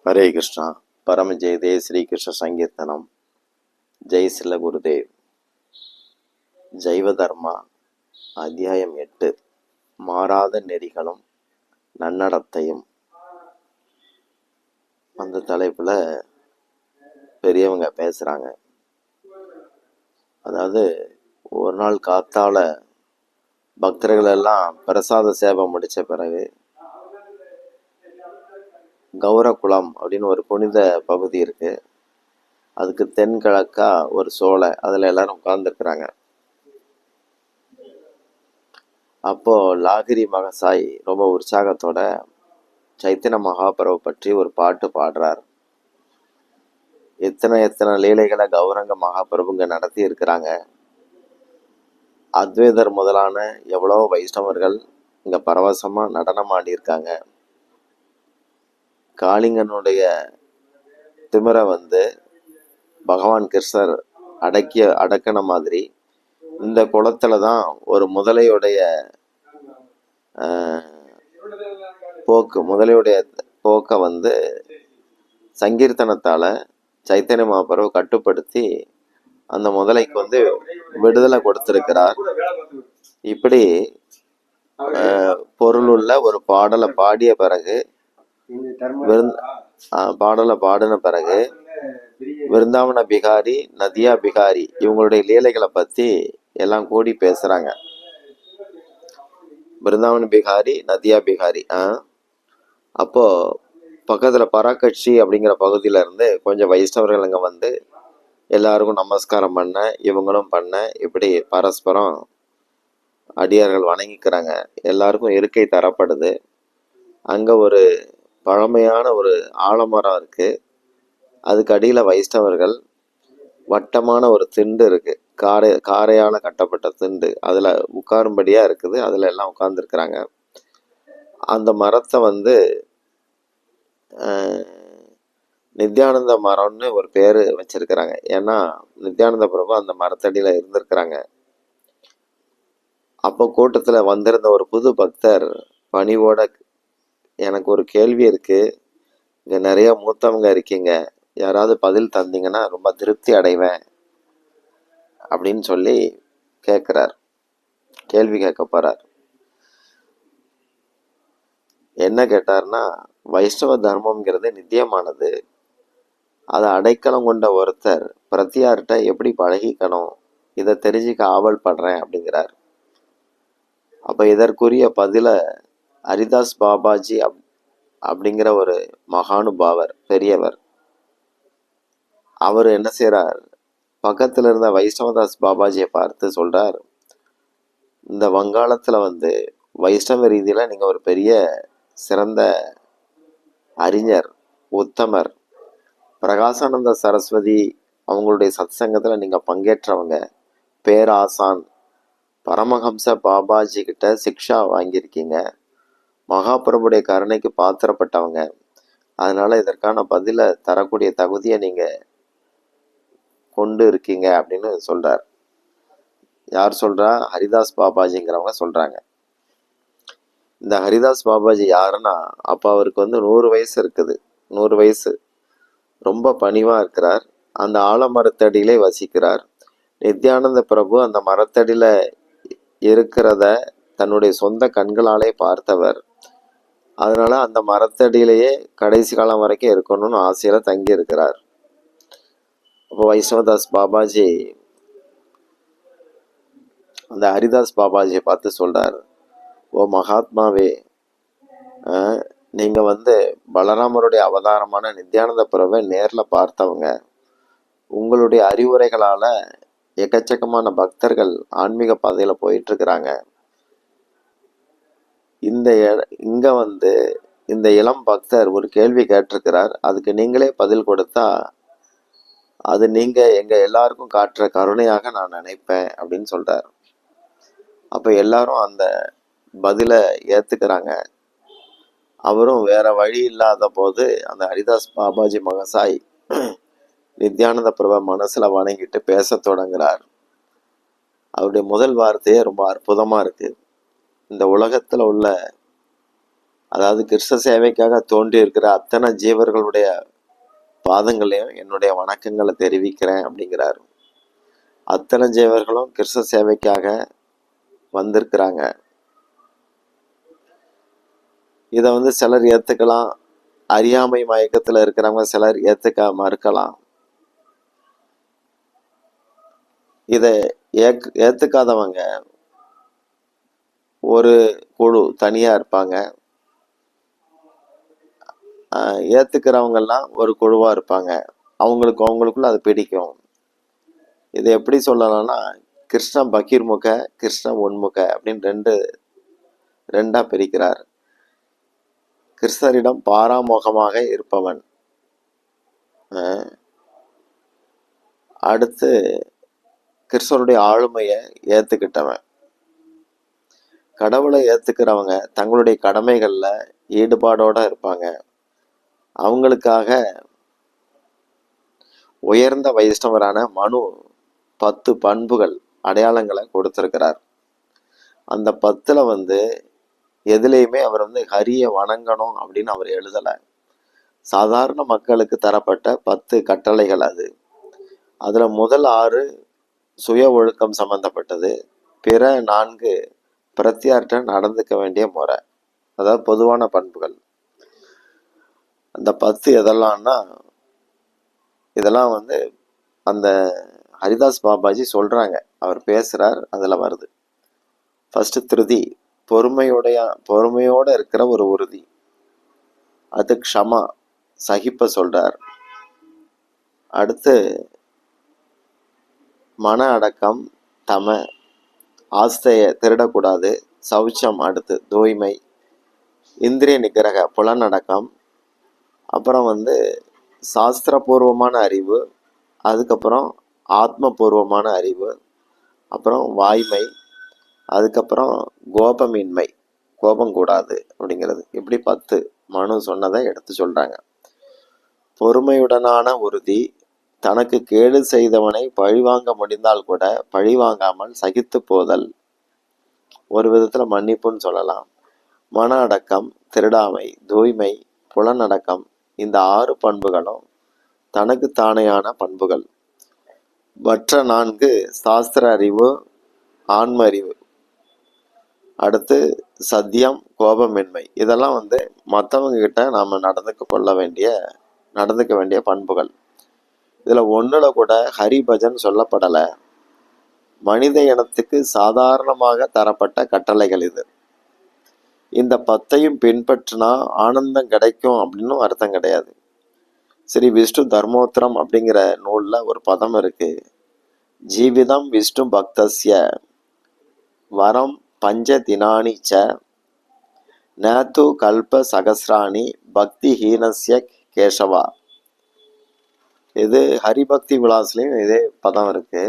ஹரே கிருஷ்ணா. பரம ஜெயதே ஸ்ரீ கிருஷ்ண சங்கீர்த்தனம். ஜெய் சில குருதேவ். ஜைவ தர்மா அத்தியாயம் 8. மாறாத நெறிகளும் நன்னடத்தையும். அந்த தலைப்புல பெரியவங்க பேசுறாங்க. அதாவது ஒரு நாள் காத்தால பக்தர்கள் எல்லாம் பிரசாத சேவை முடிச்ச பிறகு கௌரகுளம் அப்படின்னு ஒரு புனித பகுதி இருக்கு. அதுக்கு தென்கிழக்கா ஒரு சோலை, அதுல எல்லாரும் உட்கார்ந்துருக்குறாங்க. அப்போ லாகிரி மகசாய் ரொம்ப உற்சாகத்தோட சைத்தன்ய மகாபிரபு பற்றி ஒரு பாட்டு பாடுறார். எத்தனை லீலைகளை கௌரங்க மகாபிரபு இங்க நடத்தி இருக்கிறாங்க. அத்வைதர் முதலான எவ்வளோ வைஷ்ணவர்கள் இங்க பரவசமா நடனம் ஆடி இருக்காங்க. காளிங்கனுடைய திமிரை பகவான் கிருஷ்ணர் அடக்கின மாதிரி இந்த குளத்துல தான் ஒரு முதலையுடைய போக்க சங்கீர்த்தனத்தால சைத்தன்ய மகாபிரபு கட்டுப்படுத்தி அந்த முதலைக்கு விடுதலை கொடுத்திருக்கிறார். இப்படி பொருளுள்ள ஒரு பாடலை பாடின பிறகு விருந்தாவன பிகாரி, நதியா பிகாரி இவங்களுடைய லீலைகளை பத்தி எல்லாம் கூடி பேசுறாங்க. பிருந்தாவன பிகாரி, நதியா பிகாரி. அப்போ பக்கத்துல பராக்கட்சி அப்படிங்கிற பகுதியில இருந்து கொஞ்சம் வைஷ்ணவர்கள் அங்க எல்லாருக்கும் நமஸ்காரம் பண்ண, இவங்களும் பண்ண, இப்படி பரஸ்பரம் அடியார்கள் வணங்கிக்கிறாங்க. எல்லாருக்கும் இருக்கை தரப்படுது. அங்க ஒரு பழமையான ஒரு ஆலமரம் இருக்கு. அதுக்கு அடியில வைஷ்ணவர்கள் வட்டமான ஒரு திண்டு இருக்கு, காரையால கட்டப்பட்ட திண்டு, அதுல உட்காரும்படியா இருக்குது. அதுல எல்லாம் உட்கார்ந்து இருக்கிறாங்க. அந்த மரத்தை நித்யானந்த மரம்னு ஒரு பேரு வச்சிருக்கிறாங்க. ஏன்னா நித்யானந்த பிரபு அந்த மரத்தடியில இருந்திருக்கிறாங்க. அப்போ கூட்டத்துல வந்திருந்த ஒரு புது பக்தர் பணிவோட, எனக்கு ஒரு கேள்வி இருக்கு, இங்க நிறைய மூத்தவங்க இருக்கீங்க, யாராவது பதில் தந்தீங்கன்னா ரொம்ப திருப்தி அடைவேன் அப்படின்னு சொல்லி கேட்கிறார். கேள்வி கேட்க போறார். என்ன கேட்டார்னா, வைஷ்ணவ தர்மம்ங்கிறது நித்தியமானது. அதை அடைக்கலம் கொண்ட ஒருத்தர் பிரத்தியார்கிட்ட எப்படி பழகிக்கணும், இதை தெரிஞ்சுக்க ஆவல் படுறேன் அப்படிங்கிறார். அப்ப இதற்குரிய பதில ஹரிதாஸ் பாபாஜி அப்படிங்கிற ஒரு மகானுபாவர், பெரியவர், அவர் என்ன செய்யறார், பக்கத்துல இருந்த வைஷ்ணவதாஸ் பாபாஜியை பார்த்து சொல்றார், இந்த வங்காளத்துல வைஷ்ணவ ரீதியில நீங்க ஒரு பெரிய சிறந்த அறிஞர், உத்தமர், பிரகாசானந்த சரஸ்வதி அவங்களுடைய சத்சங்கத்துல நீங்க பங்கேற்றவங்க, பேராசான் பரமஹம்ச பாபாஜி கிட்ட சிக்ஷா வாங்கியிருக்கீங்க, மகாபிரபுடைய கருணைக்கு பாத்திரப்பட்டவங்க. அதனால இதற்கான பதில தரக்கூடிய தகுதியை நீங்க கொண்டு இருக்கீங்க அப்படின்னு சொல்றார். யார் சொல்றா? ஹரிதாஸ் பாபாஜிங்கிறவங்க சொல்றாங்க. இந்த ஹரிதாஸ் பாபாஜி யாருன்னா, அப்ப அவருக்கு 100 வயசு இருக்குது. 100 வயசு. ரொம்ப பணிவா இருக்கிறார். அந்த ஆலமரத்தடியிலே வசிக்கிறார். நித்யானந்த பிரபு அந்த மரத்தடியில இருக்கிறத தன்னுடைய சொந்த கண்களாலே பார்த்தவர். அதனால அந்த மரத்தடியிலேயே கடைசி காலம் வரைக்கும் இருக்கணும்னு ஆசையில தங்கி இருக்கிறார். அப்போ வைஷ்ணவதாஸ் பாபாஜி அந்த ஹரிதாஸ் பாபாஜியை பார்த்து சொல்றார், ஓ மகாத்மாவே, நீங்க பலராமருடைய அவதாரமான நித்யானந்த பிரபுவை நேர்ல பார்த்தவங்க. உங்களுடைய அறிவுரைகளால எக்கச்சக்கமான பக்தர்கள் ஆன்மீக பாதையில போயிட்டு இருக்கிறாங்க. இங்க இந்த இளம் பக்தர் ஒரு கேள்வி கேட்டிருக்கிறார். அதுக்கு நீங்களே பதில் கொடுத்தா அது நீங்க எங்க எல்லாருக்கும் காட்டுற கருணையாக நான் நினைப்பேன் அப்படின்னு சொல்றார். அப்ப எல்லாரும் அந்த பதில ஏத்துக்கிறாங்க. அவரும் வேற வழி இல்லாத போது அந்த ஹரிதாஸ் பாபாஜி மகசாய் நித்யானந்த பிரபு மனசுல வணங்கிட்டு பேச தொடங்குறார். அவருடைய முதல் வார்த்தையே ரொம்ப அற்புதமா இருக்கு. இந்த உலகத்துல உள்ள அதாவது கிருஷ்ண சேவைக்காக தோன்றி இருக்கிற அத்தனை ஜீவர்களுடைய பாதங்களையும் என்னுடைய வணக்கங்களை தெரிவிக்கிறேன் அப்படிங்கிறாரு. அத்தனை ஜீவர்களும் கிருஷ்ண சேவைக்காக வந்திருக்கிறாங்க. இதை சிலர் ஏத்துக்கலாம், அறியாமை மயக்கத்துல இருக்கிறவங்க சிலர் ஏத்துக்க மறுக்கலாம். இதை ஏத்துக்காதவங்க ஒரு குழு தனியா இருப்பாங்க, ஏத்துக்கிறவங்கெல்லாம் ஒரு குழுவா இருப்பாங்க. அவங்களுக்குள்ள அது பிடிக்கும். இதை எப்படி சொல்லலாம்னா, கிருஷ்ண பகீர்முக, கிருஷ்ண உன்முக அப்படின்னு ரெண்டா பிரிக்கிறார். கிருஷ்ணரிடம் பாராமுகமாக இருப்பவன், அடுத்து கிருஷ்ணருடைய ஆளுமையை ஏத்துக்கிட்டவன். கடவுளை ஏத்துக்கிறவங்க தங்களுடைய கடமைகள்ல ஈடுபாடோட இருப்பாங்க. அவங்களுக்காக உயர்ந்த வைஷ்ணவரான மனு 10 பண்புகள் அடையாளங்களை கொடுத்திருக்கிறார். அந்த 10ல எதுலேயுமே அவர் ஹரிய வணங்கணும் அப்படின்னு அவர் எழுதலை. சாதாரண மக்களுக்கு தரப்பட்ட 10 கட்டளைகள் அது. அதுல முதல் 6 சுய ஒழுக்கம் சம்பந்தப்பட்டது, பிற 4 பிரத்தியார்ட்ட நடந்துக்க வேண்டிய முறை, அதாவது பொதுவான பண்புகள். அந்த 10 எதெல்லாம்னா, இதெல்லாம் அந்த ஹரிதாஸ் பாபாஜி சொல்றாங்க, அவர் பேசுறார், அதுல வருது. ஃபர்ஸ்ட் திருதி, பொறுமையோட இருக்கிற ஒரு உறுதி. அது க்ஷமா, சகிப்ப சொல்றார். அடுத்து மன அடக்கம், தம, ஆஸ்தைய திருடக்கூடாது, சௌச்சம் அடுத்து தூய்மை, இந்திரிய நிகிரக புலனடக்கம், அப்புறம் சாஸ்திரபூர்வமான அறிவு, அதுக்கப்புறம் ஆத்மபூர்வமான அறிவு, அப்புறம் வாய்மை, அதுக்கப்புறம் கோபமின்மை, கோபம் கூடாது அப்படிங்கிறது. இப்படி 10 மனு சொன்னதை எடுத்து சொல்றாங்க. பொறுமையுடனான உறுதி, தனக்கு கேடு செய்தவனை பழிவாங்க முடிந்தால் கூட பழிவாங்காமல் சகித்து போதல், ஒரு விதத்துல மன்னிப்புன்னு சொல்லலாம். மன அடக்கம், திருடாமை, தூய்மை, புலனடக்கம், இந்த 6 பண்புகளும் தனக்கு தானேயான பண்புகள். மற்ற 4 சாஸ்திர அறிவு, ஆன்ம அறிவு, அடுத்து சத்தியம், கோபமின்மை, இதெல்லாம் மற்றவங்க கிட்ட நாம நடந்துக்க வேண்டிய பண்புகள். இதுல ஒண்ணுல கூட ஹரிபஜன் சொல்லப்படலை. மனித இனத்துக்கு சாதாரணமாக தரப்பட்ட கட்டளைகள் இது. இந்த 10ஐயும் பின்பற்றினா ஆனந்தம் கிடைக்கும் அப்படின்னு அர்த்தம் கிடையாது. ஸ்ரீ விஷ்ணு தர்மோத்திரம் அப்படிங்கிற நூல்ல ஒரு பதம் இருக்கு. ஜீவிதம் விஷ்ணு பக்தஸ்ய வரம் பஞ்ச தினானி ச நேத்து கல்ப சகசிராணி பக்தி ஹீனஸ்ய கேசவா. இது ஹரிபக்தி விலாஸ்லயும் இதே பதம் இருக்கு.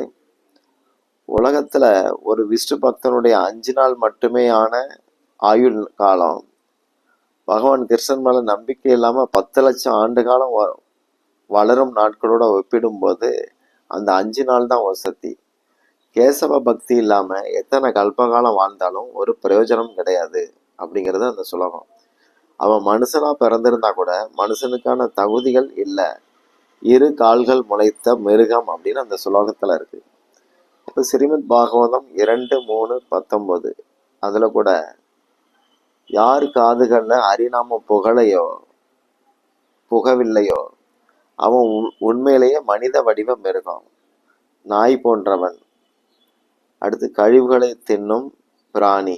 உலகத்துல ஒரு விஷ்ணு பக்தனுடைய 5 நாள் மட்டுமே ஆன ஆயுள் காலம், பகவான் கிருஷ்ணன் மேல நம்பிக்கை இல்லாம 10 லட்சம் ஆண்டு காலம் வளரும் நாட்களோட ஒப்பிடும்போது அந்த 5 நாள் தான் வசதி. கேசவ பக்தி இல்லாம எத்தனை கல்பகாலம் வாழ்ந்தாலும் ஒரு பிரயோஜனம் கிடையாது அப்படிங்கிறது அந்த சுலோகம். அவன் மனுஷனா பிறந்திருந்தா கூட மனுஷனுக்கான தகுதிகள் இல்லை, 2 கால்கள் முளைத்த மிருகம் அப்படின்னு அந்த சுலோகத்துல இருக்கு. இப்போ ஸ்ரீமத் பாகவதம் 2:3:19 அதுல கூட யார் காதுகள்ல ஹரிநாம புகவில்லையோ அவன் உண்மையிலேயே மனித வடிவ மிருகம், நாய் போன்றவன். அடுத்து கழிவுகளை தின்னும் பிராணி,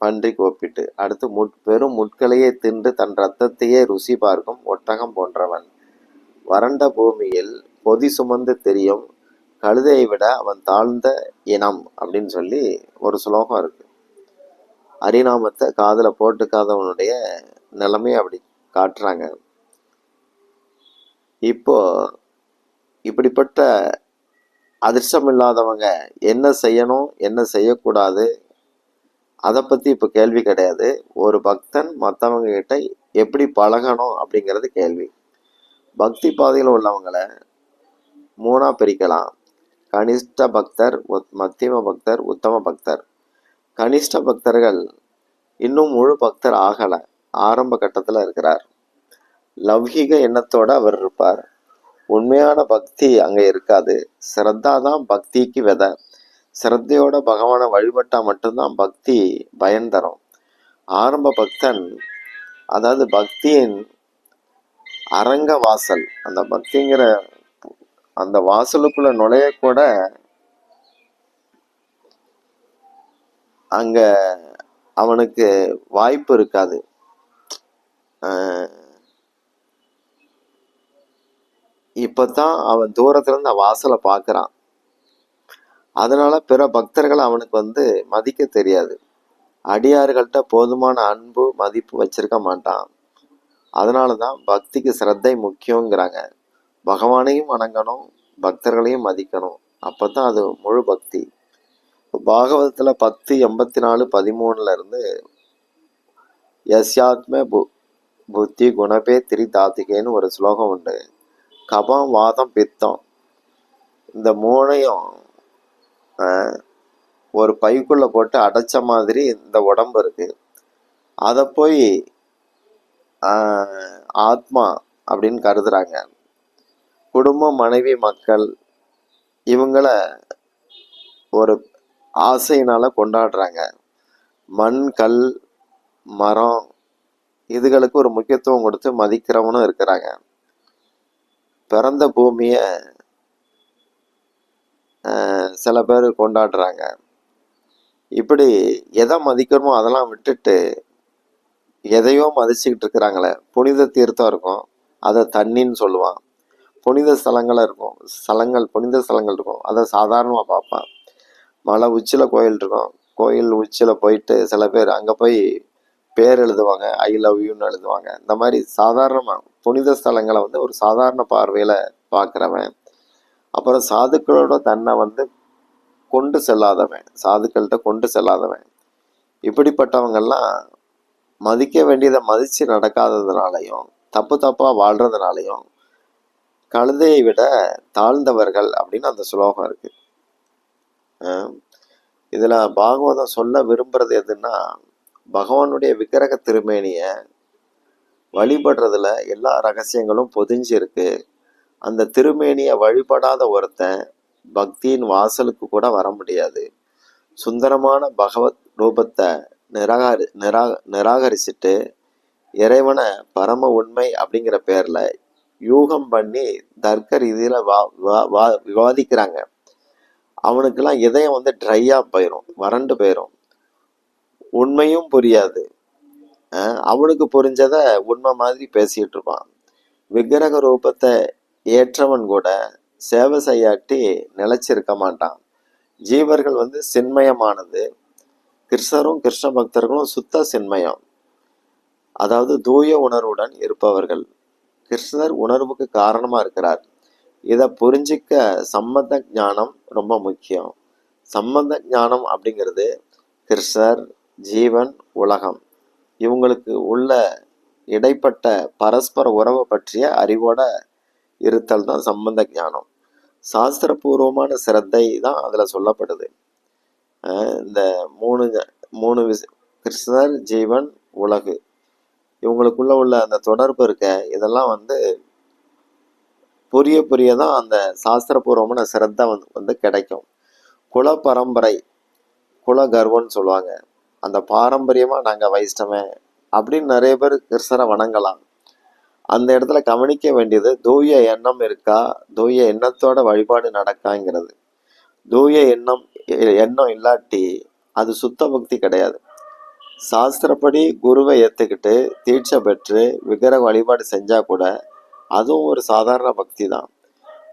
பன்றிக்கு ஒப்பிட்டு. அடுத்து பெரும் முட்களையே தின்று தன் ரத்தத்தையே ருசி பார்க்கும் ஒட்டகம் போன்றவன். வறண்ட பூமியில் பொதி சுமந்து தெரியும் கழுதையை விட அவன் தாழ்ந்த இனம் அப்படின்னு சொல்லி ஒரு சுலோகம் இருக்கு. ஹரிநாமத்தை காதுல போட்டுக்காதவனுடைய நிலைமையை அப்படி காட்டுறாங்க. இப்போ இப்படிப்பட்ட அதிர்ஷ்டம் இல்லாதவங்க என்ன செய்யணும் என்ன செய்யக்கூடாது அதை பத்தி இப்ப கேள்வி கிடையாது. ஒரு பக்தன் மற்றவங்க கிட்ட எப்படி பழகணும் அப்படிங்கிறது கேள்வி. பக்தி பாதையில் உள்ளவங்களை 3ஆ பிரிக்கலாம். கனிஷ்ட பக்தர், மத்தியம பக்தர், உத்தம பக்தர். கனிஷ்ட பக்தர்கள் இன்னும் முழு பக்தர் ஆகலை, ஆரம்ப கட்டத்தில் இருக்கிறார். லௌகீக எண்ணத்தோட அவர் இருப்பார். உண்மையான பக்தி அங்கே இருக்காது. சிரத்தா தான் பக்திக்கு விதை. சிரத்தையோட பகவானை வழிபட்டா மட்டும்தான் பக்தி பயன் தரும். ஆரம்ப பக்தன், அதாவது பக்தியின் அரங்க வாசல், அந்த பக்திங்கிற அந்த வாசலுக்குள்ள நுழைய கூட அங்க அவனுக்கு வாய்ப்பு இருக்காது. இப்பதான் அவன் தூரத்துல இருந்து வாசலை பார்க்கறான். அதனால பிற பக்தர்கள் அவனுக்கு மதிக்க தெரியாது. அடியார்கள்ட்ட போதுமான அன்பு மதிப்பு வச்சிருக்க மாட்டான். அதனாலதான் பக்திக்கு சிரத்தை முக்கியங்கிறாங்க. பகவானையும் வணங்கணும், பக்தர்களையும் மதிக்கணும். அப்பதான் அது முழு பக்தி. பாகவதத்துல 10:84-13 இருந்து யஸ்யாத்ம புத்தி குணபே திரிதாத்திகேன்னு ஒரு ஸ்லோகம் உண்டு. கபம், வாதம், பித்தம், இந்த மூணையும் ஒரு பைக்குள்ள போட்டு அடைச்ச மாதிரி இந்த உடம்பு இருக்கு. அதை போய் ஆத்மா அப்படின்னு கருதுறாங்க. குடும்பம், மனைவி, மக்கள் இவங்களை ஒரு ஆசையினால கொண்டாடுறாங்க. மண், கல், மரம் இதுகளுக்கு ஒரு முக்கியத்துவம் கொடுத்து மதிக்கிறவனும் இருக்கிறாங்க. பிறந்த பூமிய சில பேர் கொண்டாடுறாங்க. இப்படி எதை மதிக்கிறோமோ அதெல்லாம் விட்டுட்டு எதையோ மதிச்சுக்கிட்டு இருக்கிறாங்களே. புனித தீர்த்தம் இருக்கும், அதை தண்ணின்னு சொல்லுவான். புனித ஸ்தலங்கள் இருக்கும், புனித ஸ்தலங்கள் இருக்கும், அதை சாதாரணமாக பார்ப்பான். மலை உச்சியில் கோயில் இருக்கும், கோயில் உச்சியில் போயிட்டு சில பேர் அங்கே போய் பேர் எழுதுவாங்க, ஐ லவ் யூன்னு எழுதுவாங்க. இந்த மாதிரி சாதாரணமாக புனித ஸ்தலங்களை ஒரு சாதாரண பார்வையில் பார்க்குறவன். அப்புறம் சாதுக்களோட தன்னை கொண்டு செல்லாதவன், சாதுக்கள்கிட்ட கொண்டு செல்லாதவன், இப்படிப்பட்டவங்கெல்லாம் மதிக்க வேண்டியதை மதித்து நடக்காததுனாலையும் தப்பாக வாழ்கிறதுனாலையும் கழுதையை விட தாழ்ந்தவர்கள் அப்படின்னு அந்த ஸ்லோகம் இருக்கு. இதில் பாகவதம் சொல்ல விரும்புறது எதுன்னா, பகவானுடைய விக்கிரக திருமேனிய வழிபடுறதுல எல்லா ரகசியங்களும் பொதிஞ்சு இருக்கு. அந்த திருமேனியை வழிபடாத ஒருத்தன் பக்தியின் வாசலுக்கு கூட வர முடியாது. சுந்தரமான பகவத் ரூபத்தை நிராகரிச்சுட்டு இறைவனை பரம உண்மை அப்படிங்கிற பேர்ல யூகம் பண்ணி தர்க்க ரீதியில விவாதிக்கிறாங்க. அவனுக்கெல்லாம் இதயம் ட்ரையா போயிடும், வறண்டு போயிடும், உண்மையும் புரியாது. அவனுக்கு புரிஞ்சத உண்மை மாதிரி பேசிட்டு இருப்பான். விக்கிரக ரூபத்தை ஏற்றவன் கூட சேவை செய்யாட்டி நிலைச்சிருக்க மாட்டான். ஜீவர்கள் சின்மயமானது, கிருஷ்ணரும் கிருஷ்ண பக்தர்களும் சுத்த சின்மயம், அதாவது தூய உணர்வுடன் இருப்பவர்கள். கிருஷ்ணர் உணர்வுக்கு காரணமா இருக்கிறார். இதை புரிஞ்சிக்க சம்பந்த ஞானம் ரொம்ப முக்கியம். சம்பந்த ஞானம் அப்படிங்கிறது கிருஷ்ணர், ஜீவன், உலகம் இவங்களுக்கு உள்ள இடைப்பட்ட பரஸ்பர உறவை பற்றிய அறிவோட இருத்தல் தான் சம்பந்த ஞானம். சாஸ்திரபூர்வமான சிரத்தை தான் அதுல சொல்லப்படுது. இந்த மூணு கிருஷ்ணர், ஜீவன், உலகு இவங்களுக்குள்ள உள்ள அந்த தொடர்பு இருக்க, இதெல்லாம் புரியதான் அந்த சாஸ்திரபூர்வமான சிரத்தை கிடைக்கும். குல பரம்பரை, குல கர்வம்னு சொல்லுவாங்க. அந்த பாரம்பரியமா நாங்க வைஷ்ணவன் அப்படின்னு நிறைய பேர் கிருஷ்ணரை வணங்கலாம். அந்த இடத்துல கவனிக்க வேண்டியது தூய எண்ணம் இருக்கா, தூய எண்ணத்தோட வழிபாடு நடக்காங்கிறது. தூய எண்ணம் இல்லாட்டி அது சுத்த பக்தி கிடையாது. சாஸ்திரப்படி குருவை ஏற்றுக்கிட்டு தீட்சை பெற்று விக்கிரக வழிபாடு செஞ்சா கூட அதுவும் ஒரு சாதாரண பக்தி தான்.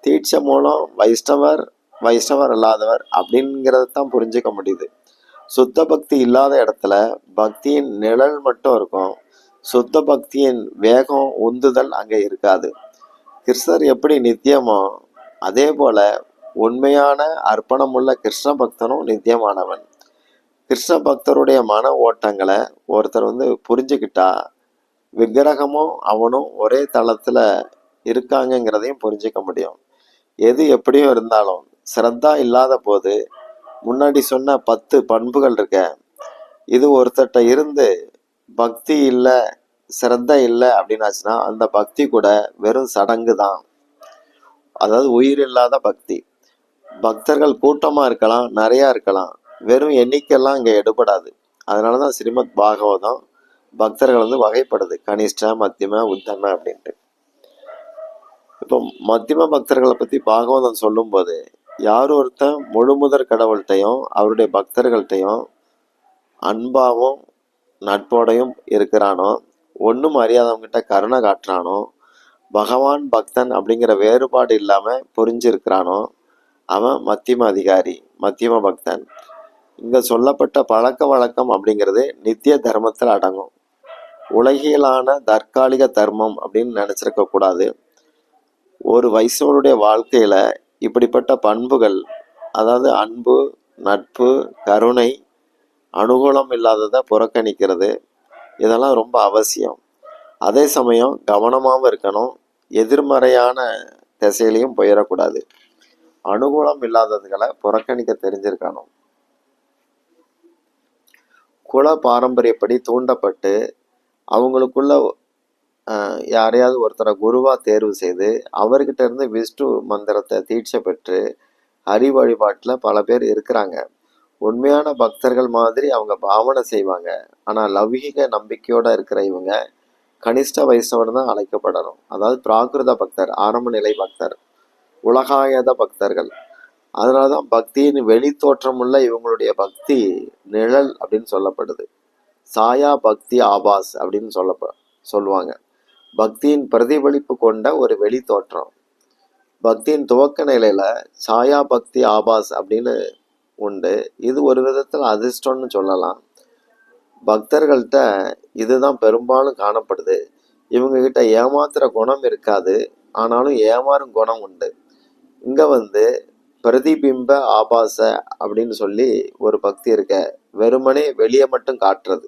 தீட்சை மூலம் வைஷ்ணவர் அல்லாதவர் அப்படிங்கிறத தான் புரிஞ்சுக்க முடியுது. சுத்த பக்தி இல்லாத இடத்துல பக்தியின் நிழல் மட்டும் இருக்கும். சுத்த பக்தியின் வேகம், உந்துதல் அங்கே இருக்காது. கிருஷ்ணர் எப்படி நித்தியமோ அதே போல உண்மையான அர்ப்பணமுள்ள கிருஷ்ண பக்தனும் நித்தியமானவன். கிருஷ்ண பக்தருடைய மன ஓட்டங்களை ஒருத்தர் புரிஞ்சுக்கிட்டா விக்கிரகமும் அவனும் ஒரே தளத்துல இருக்காங்கிறதையும் புரிஞ்சுக்க முடியும். எது எப்படியும் இருந்தாலும் சிரத்தா இல்லாத போது முன்னாடி சொன்ன 10 பண்புகள் இருக்க, இது ஒருத்தட்ட இருந்து பக்தி இல்லை, சிரத்தை இல்லை அப்படின்னாச்சுன்னா அந்த பக்தி கூட வெறும் சடங்கு தான். அதாவது உயிர் இல்லாத பக்தி. பக்தர்கள் கூட்டமா இருக்கலாம், நிறைய இருக்கலாம், வெறும் எண்ணிக்கையெல்லாம் இங்க எடுபடாது. அதனாலதான் ஸ்ரீமத் பாகவதம் பக்தர்கள் வகைப்படுது, கனிஷ்ட, மத்தியம, உத்தம அப்படின்ட்டு. இப்போ மத்தியம பக்தர்களை பத்தி பாகவதம் சொல்லும் போது, யார் ஒருத்தன் முழுமுதற் கடவுள்கிட்டையும் அவருடைய பக்தர்கள்ட்டையும் அன்பாவும் நட்போடையும் இருக்கிறானோ, ஒன்றும் அறியாதவங்கிட்ட கருணை காட்டுறானோ, பகவான் பக்தன் அப்படிங்கிற வேறுபாடு இல்லாம புரிஞ்சிருக்கிறானோ, அவன் மத்தியம அதிகாரி, மத்தியம பக்தன். இங்க சொல்லப்பட்ட பழக்க வழக்கம் அப்படிங்கிறது நித்திய தர்மத்தில் அடங்கும். உலகியலான தற்காலிக தர்மம் அப்படின்னு நினைச்சிருக்க கூடாது. ஒரு வைஷ்ணவனுடைய வாழ்க்கையில இப்படிப்பட்ட பண்புகள், அதாவது அன்பு, நட்பு, கருணை, அனுகூலம் இல்லாததை புறக்கணிக்கிறது, இதெல்லாம் ரொம்ப அவசியம். அதே சமயம் கவனமாகவும் இருக்கணும், எதிர்மறையான திசையிலையும் போயிடக்கூடாது. அனுகூலம் இல்லாததுகளை புறக்கணிக்க தெரிஞ்சிருக்கணும். குல பாரம்பரியப்படி தூண்டப்பட்டு அவங்களுக்குள்ள யாரையாவது ஒருத்தரை குருவா தேர்வு செய்து அவர்கிட்ட இருந்து விஷ்ணு மந்திரத்தை தீட்சை பெற்று ஹரி வழிபாட்டில் பல பேர் இருக்கிறாங்க. உண்மையான பக்தர்கள் மாதிரி அவங்க பாவனை செய்வாங்க. ஆனால் லௌகிக நம்பிக்கையோட இருக்கிற இவங்க கனிஷ்ட வைஷ்ணவர் தான் அழைக்கப்படணும். அதாவது பிராகிருத பக்தர், ஆரம்ப நிலை பக்தர், உலகாயத பக்தர்கள். அதனாலதான் பக்தியின் வெளி தோற்றமுள்ள இவங்களுடைய பக்தி நிழல் அப்படின்னு சொல்லப்படுது. சாயா பக்தி ஆபாஸ் அப்படின்னு சொல்லுவாங்க. பக்தியின் பிரதிபலிப்பு கொண்ட ஒரு வெளி தோற்றம். பக்தியின் துவக்க நிலையில சாயா பக்தி ஆபாஸ் அப்படின்னு உண்டு. இது ஒரு விதத்தில் அதிர்ஷ்டம்னு சொல்லலாம். பக்தர்கள்ட்ட இதுதான் பெரும்பாலும் காணப்படுது. இவங்க கிட்ட ஏமாத்துற குணம் இருக்காது, ஆனாலும் ஏமாறும் குணம் உண்டு. இங்க பிரதிபிம்ப ஆபாச அப்படின்னு சொல்லி ஒரு பக்தி இருக்க, வெறுமனே வெளியே மட்டும் காட்டுறது.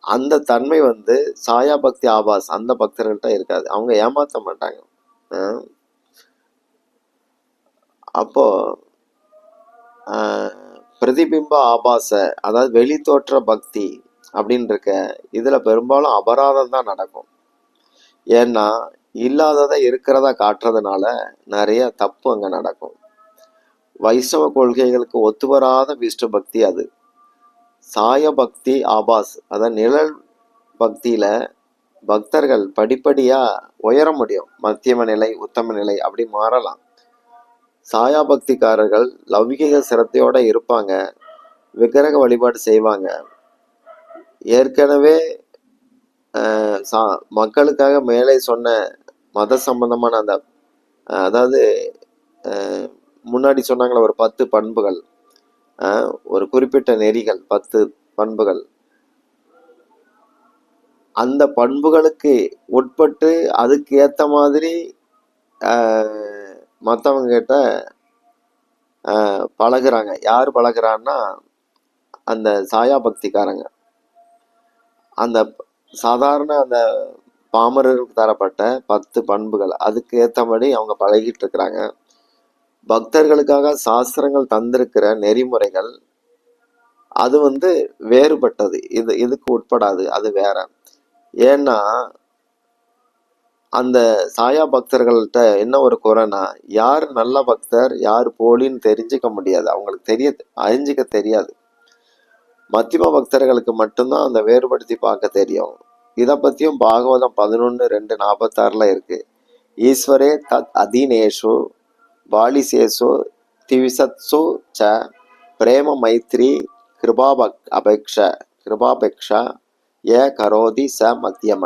அந்த தன்மை சாயா பக்தி ஆபாஸ் அந்த பக்தர்கள்ட்ட இருக்காது. அவங்க ஏமாத்த மாட்டாங்க. அப்போ பிரதிபிம்ப ஆபாச, அதாவது வெளி தோற்ற பக்தி அப்படின்னு இருக்க, இதுல பெரும்பாலும் அபராதம் தான் நடக்கும். ஏன்னா இல்லாததை இருக்கிறதா காட்டுறதுனால நிறைய தப்பு அங்க நடக்கும். வைஷ்ணவ கொள்கைகளுக்கு ஒத்து வராத விஷ்ணு பக்தி அது. சாய பக்தி ஆபாஸ், அதாவது நிழல் பக்தியில பக்தர்கள் படிப்படியா உயர முடியும். மத்தியம நிலை, உத்தம நிலை அப்படி மாறலாம். சாயா பக்திக்காரர்கள் லௌகிக சிரத்தையோட இருப்பாங்க, விக்கிரக வழிபாடு செய்வாங்க, ஏற்கனவே மக்களுக்காக மேலே சொன்ன மத சம்பந்தமான அந்த, அதாவது முன்னாடி சொன்னாங்களே ஒரு 10 பண்புகள், ஒரு குறிப்பிட்ட நெறிகள், 10 பண்புகள், அந்த பண்புகளுக்கு உட்பட்டு அதுக்கு ஏத்த மாதிரி மற்றவங்க கிட்ட பழகுறாங்க. யார் பழகுறான்னா அந்த சாயா பக்திக்காரங்க. அந்த சாதாரண அந்த பாமரருக்கு தரப்பட்ட 10 பண்புகள், அதுக்கு ஏற்றபடி அவங்க பழகிட்டு இருக்கிறாங்க. பக்தர்களுக்காக சாஸ்திரங்கள் தந்திருக்கிற நெறிமுறைகள் அது வேறுபட்டது. இதுக்கு உட்படாது, அது வேற. ஏன்னா அந்த சாயா பக்தர்கள்ட்ட என்ன ஒரு குறைனா, யார் நல்ல பக்தர் யார் போலின்னு தெரிஞ்சுக்க முடியாது, அவங்களுக்கு அறிஞ்சிக்க தெரியாது. மத்தியம பக்தர்களுக்கு மட்டும்தான் அந்த வேறுபடுத்தி பார்க்க தெரியும். இதை பத்தியும் பாகவதம் 11:2-46 இருக்கு. ஈஸ்வரே தத் அதீனேஷு பாலிசேஷு திவிசத்சு ச பிரேம மைத்ரி கிருபாபேக்ஷா ஏ கரோதி ச மத்தியம.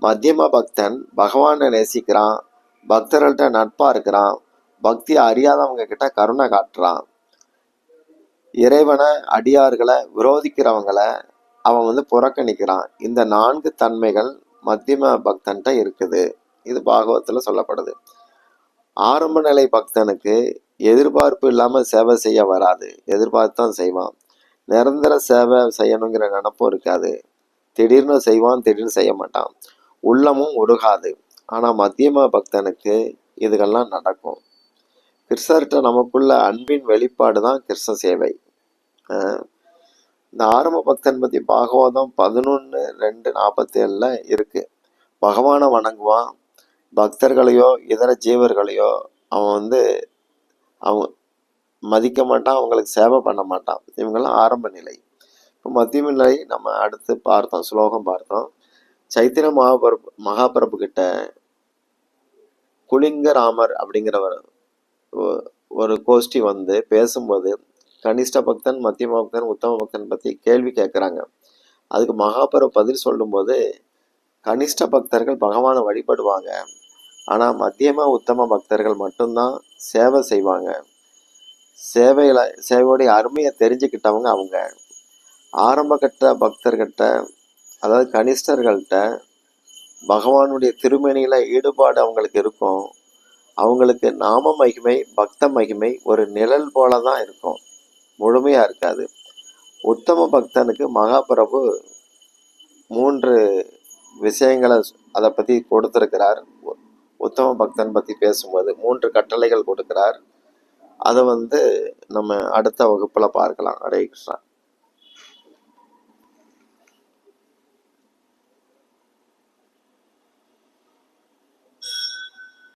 மத்தியம பக்தன் பகவானை நேசிக்கிறான், பக்தர்கள்ட்ட நட்பா இருக்கிறான், பக்தி அறியாதவங்க கிட்ட கருணை காட்டுறான், இறைவனை அடியார்களை விரோதிக்கிறவங்களை அவன் புறக்கணிக்கிறான். இந்த 4 தன்மைகள் மத்தியம பக்தன்ட்ட இருக்குது. இது பாகவத்துல சொல்லப்படுது. ஆரம்ப நிலை பக்தனுக்கு எதிர்பார்ப்பு இல்லாம சேவை செய்ய வராது, எதிர்பார்த்து தான் செய்வான். நிரந்தர சேவை செய்யணுங்கிற நினப்பும் இருக்காது. திடீர்னு செய்வான், திடீர்னு செய்ய மாட்டான். உள்ளமும் உருகாது. ஆனா மத்தியம பக்தனுக்கு இதுகெல்லாம் நடக்கும். கிருஷ்ணர்கிட்ட நமக்குள்ள அன்பின் வெளிப்பாடு தான் கிருஷ்ண சேவை. இந்த ஆரம்ப பக்தன் பற்றி பாகவதம் 11:2:47 இருக்கு. பகவானை வணங்குவான், பக்தர்களையோ இதர ஜீவர்களையோ அவன் அவன் மதிக்க மாட்டான், அவங்களுக்கு சேவை பண்ண மாட்டான். இவங்கெல்லாம் ஆரம்ப நிலை. இப்போ மத்திய நிலை நம்ம அடுத்து பார்த்தோம், ஸ்லோகம் பார்த்தோம். சைத்தன்ய மகாபிரபு கிட்ட குலிங்கராமர் அப்படிங்கிறவர் ஒரு கோஷ்டி பேசும்போது கனிஷ்ட பக்தன், மத்திய பக்தன், உத்தம பக்தன் பற்றி கேள்வி கேட்குறாங்க. அதுக்கு மகாபிரபு பதில் சொல்லும்போது, கனிஷ்ட பக்தர்கள் பகவானை வழிபடுவாங்க, ஆனால் மத்தியம உத்தம பக்தர்கள் மட்டும்தான் சேவை செய்வாங்க. சேவையோடைய அருமையை தெரிஞ்சுக்கிட்டவங்க அவங்க. ஆரம்ப கட்ட பக்தர்கிட்ட, அதாவது கனிஷ்டர்கள்ட்ட பகவானுடைய திருமணியில ஈடுபாடு அவங்களுக்கு இருக்கும். அவங்களுக்கு நாம மகிமை, பக்த மகிமை ஒரு நிழல் போல தான் இருக்கும், முழுமையா இருக்காது. உத்தம பக்தனுக்கு மகாபிரபு 3 விஷயங்களை அதை பற்றி கொடுத்துருக்கிறார். உத்தம பக்தன் பற்றி பேசும்போது 3 கட்டளைகள் கொடுக்கிறார். அதை நம்ம அடுத்த வகுப்புல பார்க்கலாம். ஹரே கிருஷ்ணா.